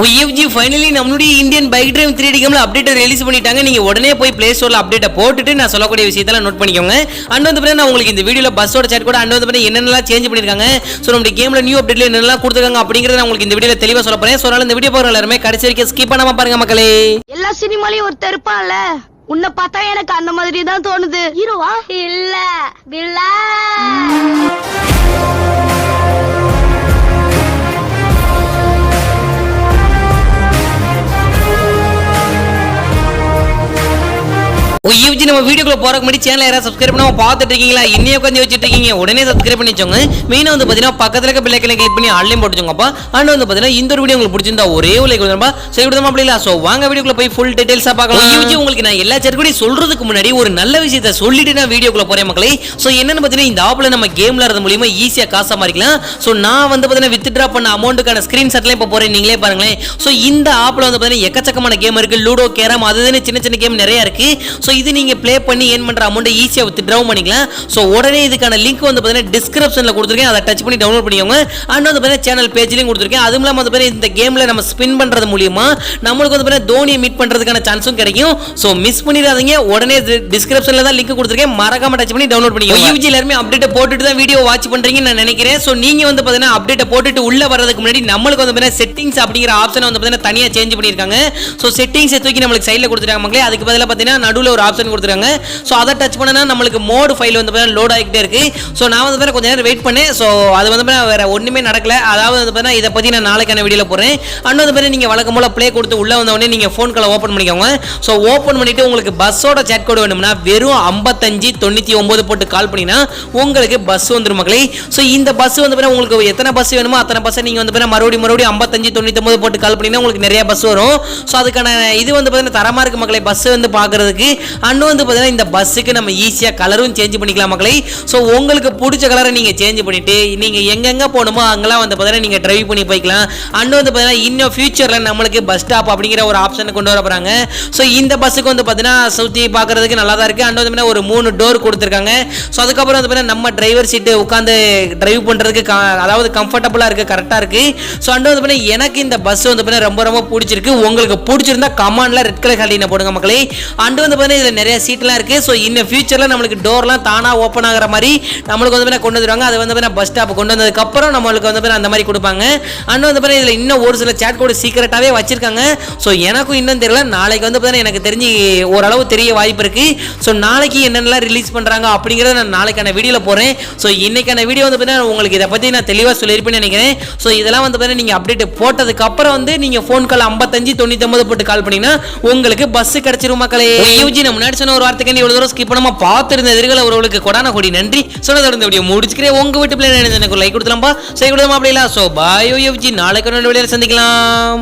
OFG finally நம்மளுடைய Indian bike drive 3D கேம்ல update release பண்ணிட்டாங்க. நீங்க உடனே போய் Play Storeல அப்டேட்ட போட்டுட்டு நான் சொல்லக்கூடிய விஷயத்தெல்லாம் நோட் பண்ணிக்கோங்க. அண்ட் வந்து நான் உங்களுக்கு இந்த வீடியோல பஸ்ஸோட சாட் கூட அண்ட் வந்து என்னென்னலாம் சேஞ்ச் பண்ணிருக்காங்க, சோ நம்ம கேம்ல நியூ அப்டேட்ல என்னென்னலாம் கொடுத்திருக்காங்க அப்படிங்கறத நான் உங்களுக்கு இந்த வீடியோல தெளிவா சொல்ல போறேன். சோ அதனால இந்த வீடியோ பாக்குற எல்லாரும் கடைசி வரைக்கும் ஸ்கிப் பண்ணாம பாருங்க மக்களே. எல்லா சினிமாலயும் ஒருத்தர் இருப்பான்ல, உன்னை பார்த்தா எனக்கு அந்த மாதிரி தான் தோணுது. ஹீரோவா இல்ல வில்லன். OFG நம்ம வீடியோக்குள்ள போறதுக்கு முன்னாடி சேனலை யாராவது சப்ஸ்கிரைப் பண்ணாம பார்த்துட்டு இருக்கீங்களா? இன்னையே உட்காந்து வச்சிட்டு இருக்கீங்க, உடனே சப்ஸ்கிரைப் பண்ணிச்சோங்க. மெயினா வந்து பாத்தீங்கன்னா பக்கத்துல இருக்க பெல் ஐகானை கிளிக் பண்ணி ஆன்லைன் போட்டுச்சோங்கப்பா. அண்ட் வந்து பாத்தீங்கன்னா இந்த ஒரு வீடியோ உங்களுக்கு பிடிச்சிருந்தா ஒரே ஒரு லைக் கொடுங்கப்பா. சரி விடுமா அப்படி இல்ல. சோ வாங்க வீடியோக்குள்ள போய் ஃபுல் டீடைல்ஸா பார்க்கலாம். OFG உங்களுக்கு நான் எல்லா சர்க்கடி சொல்றதுக்கு முன்னாடி ஒரு நல்ல விஷயத்தை சொல்லிட்டு நான் வீடியோக்குள்ள போறேன் மக்களே. சோ என்னன்னு பாத்தீங்கன்னா இந்த ஆப்ல நம்ம கேம்ல இருந்த மூலமா ஈஸியா காசு சம்பாதிக்கலாம். சோ நான் வந்து பாத்தீங்கன்னா வித்ட்ரா பண்ண அமௌண்ட்டுக்கான ஸ்கிரீன்ஷாட்லாம் இப்ப போறேன், நீங்களே பாருங்களேன். சோ இந்த ஆப்ல வந்து பாத்தீங்கன்னா எக்கச்சக்கமான கேம் இருக்கு, லூடோ, கேரம், அதுன்னு சின்ன சின்ன கேம் நிறைய இருக்கு. சோ இது நீங்க ப்ளே பண்ணி ஏர்ன் பண்ற அமௌண்ட் ஈஸியா வித்ட்ரா பண்ணிக்கலாம். சோ உடனே இதுக்கான லிங்க் வந்து பாத்தீங்கன்னா டிஸ்கிரிப்ஷன்ல கொடுத்திருக்கேன், அதை டச் பண்ணி டவுன்லோட் பண்ணிக்கோங்க. அண்ட் வந்து பாத்தீங்கன்னா சேனல் பேஜ்லயும் கொடுத்திருக்கேன். அதுவும் இல்லாம வந்து பாத்தீங்கன்னா இந்த கேம்ல நம்ம ஸ்பின் பண்றது மூலமா நமக்கு வந்து பாத்தீங்கன்னா தோனியை மீட் பண்றதுக்கான சான்ஸும் கிடைக்கும். சோ மிஸ் பண்ணிடாதீங்க, உடனே டிஸ்கிரிப்ஷன்ல தான் லிங்க் கொடுத்திருக்கேன், மறக்காம டச் பண்ணி டவுன்லோட் பண்ணிக்கோங்க. OFG எல்லாரும் அப்டேட் போட்டுட்டு தான் வீடியோ வாட்ச் பண்றீங்கன்னு நான் நினைக்கிறேன். சோ நீங்க வந்து பாத்தீங்கன்னா அப்டேட் போட்டுட்டு உள்ள வரதுக்கு முன்னாடி நம்மளுக்கு வந்து பாத்தீங்கன்னா செட்டிங்ஸ் அப்படிங்கிற ஆப்ஷன் வந்து பாத்தீங்கன்னா தனியா சேஞ்ச் பண்ணிருக்காங்க. சோ செட்டிங்ஸ் தூக்கி நமக்கு சைடுல கொடுத்துட்டாங்க மக்களே. அதுக்கு பதிலா பாத்தீங்கன்னா நடுவுல ஒரு ஆப்ஷன் கொடுத்துருக்காங்க. சோ அதை டச் பண்ணனா நமக்கு மோட் ஃபைல் வந்து பாத்தீங்கன்னா லோட் ஆகிட்டே இருக்கு. சோ நான் வந்து பாத்தீங்கன்னா கொஞ்ச நேரம் வெயிட் பண்ணேன். சோ அது வந்து பாத்தீங்கன்னா வேற ஒண்ணுமே நடக்கல. அதாவது வந்து பாத்தீங்கன்னா இத பத்தி நான் நாளைக்கான வீடியோல போறேன். அண்ட் வந்து பாத்தீங்கன்னா நீங்க வழக்கம் போல ப்ளே கொடுத்து உள்ள வந்த உடனே நீங்க ஃபோன் கால் ஓபன் பண்ணிக்கோங்க. சோ ஓபன் பண்ணிட்டு உங்களுக்கு பஸ்ஸோட சாட் கோட் வேணும்னா வெறும் 5599 போட்டு கால் பண்ணினா உங்களுக்கு பஸ் வந்துரும் மக்களே. சோ இந்த பஸ் வந்து பாத்தீங்கன்னா உங்களுக்கு எத்தனை பஸ் வேணுமோ அத்தனை பஸ் நீங்க வந்து பாத்தீங்கன்னா மறுபடியும் 5599 போட்டு கால் பண்ணினா உங்களுக்கு நிறைய பஸ் வரும். சோ அதுக்கான இது வந்து பாத்தீங்கன்னா தரமா இருக்கு மக்களே பஸ் வந்து பாக்குறதுக்கு. அண்ட் வந்து பாத்தீங்கன்னா இந்த பஸ்ஸுக்கு நம்ம ஈஸியா கலரும் சேஞ்ச் பண்ணிக்கலாம் மக்களே. சோ உங்களுக்கு பிடிச்ச கலரை நீங்க சேஞ்ச் பண்ணிட்டு நீங்க எங்கெங்க போகணுமோ அங்கெல்லாம் வந்து பாத்தீங்கன்னா நீங்க டிரைவ் பண்ணி போய்க்கலாம். அண்ட் வந்து பாத்தீங்கன்னா இன்னும் ஃபியூச்சர்ல நம்மளுக்கு பஸ் ஸ்டாப் அப்படிங்கிற ஒரு ஆப்ஷனை கொண்டு வர போறாங்க. சோ இந்த பஸ்ஸுக்கு வந்து பாத்தீங்கன்னா சுத்தி பாக்குறதுக்கு நல்லா தான் இருக்கு. அண்ட் வந்து ஒரு 3 டோர் கொடுத்துருக்காங்க. சோ அதுக்கப்புறம் வந்து பாத்தீங்கன்னா நம்ம டிரைவர் சீட்டு உட்காந்து டிரைவ் பண்றதுக்கு அதாவது கம்ஃபர்டபுளா இருக்கு, கரெக்டா இருக்கு. சோ அண்ட் வந்து பாத்தீங்கன்னா எனக்கு இந்த பஸ் வந்து பாத்தீங்கன்னா ரொம்ப ரொம்ப பிடிச்சிருக்கு. உங்களுக்கு பிடிச்சிருந்தா கமெண்ட்ல ரெட் கலர் ஹாலின போடுங்க மக்களே. அண்ட் வந்து பாத்தீங்கன்னா இதுல நிறைய சீட்லாம் இருக்கு. சோ இன்னும் ஃபியூச்சர்ல நமக்கு டோர்லாம் தானா ஓபன் ஆகுற மாதிரி நம்மளுக்கு வந்து கொண்டு வந்துருவாங்க. அது வந்து பஸ் ஸ்டாப் கொண்டு வந்ததுக்கு அப்புறம் நம்மளுக்கு வந்து அந்த மாதிரி கொடுப்பாங்க. அண்ட் வந்து இதுல இன்னும் ஒரு சில சாட் கோட் சீக்கிரட்டாவே வச்சிருக்காங்க. சோ எனக்கும் இன்னும் தெரியல, நாளைக்கு வந்து எனக்கு தெரிஞ்சு ஓரளவு தெரிய வாய்ப்பு இருக்கு. சோ நாளைக்கு என்னென்னலாம் ரிலீஸ் பண்றாங்க அப்படிங்கறத நான் நாளைக்கான வீடியோல போறேன். சோ இன்னைக்கான வீடியோ வந்து உங்களுக்கு இதை பத்தி நான் தெளிவா சொல்லிருப்பேன்னு நினைக்கிறேன். சோ இதெல்லாம் வந்து நீங்க அப்டேட் போட்டதுக்கு அப்புறம் வந்து நீங்க போன் கால் 5599 போட்டு கால் பண்ணீங்கன்னா உங்களுக்கு பஸ் கிடைச்சிரும் மக்களே. OFG நான் முன்னாடி சொன்ன ஒரு வார்த்தைக்கு இவ்வளவு தூரம் ஸ்கிப் பண்ணாம பார்த்திருந்த எதிர்கால உறவுகளுக்கு கொடான கொடி நன்றி. சொன்னதோட இந்த வீடியோ முடிச்சுக்கிறேன். உங்க வீட்டு பிள்ளை எனக்கு லைக் கொடுத்தலாம்பா, சரி கொடுத்தமா அப்படி இல்ல. சோ பாய் OFG, நாளைக்கு ஒரு வீடியோல சந்திக்கலாம்.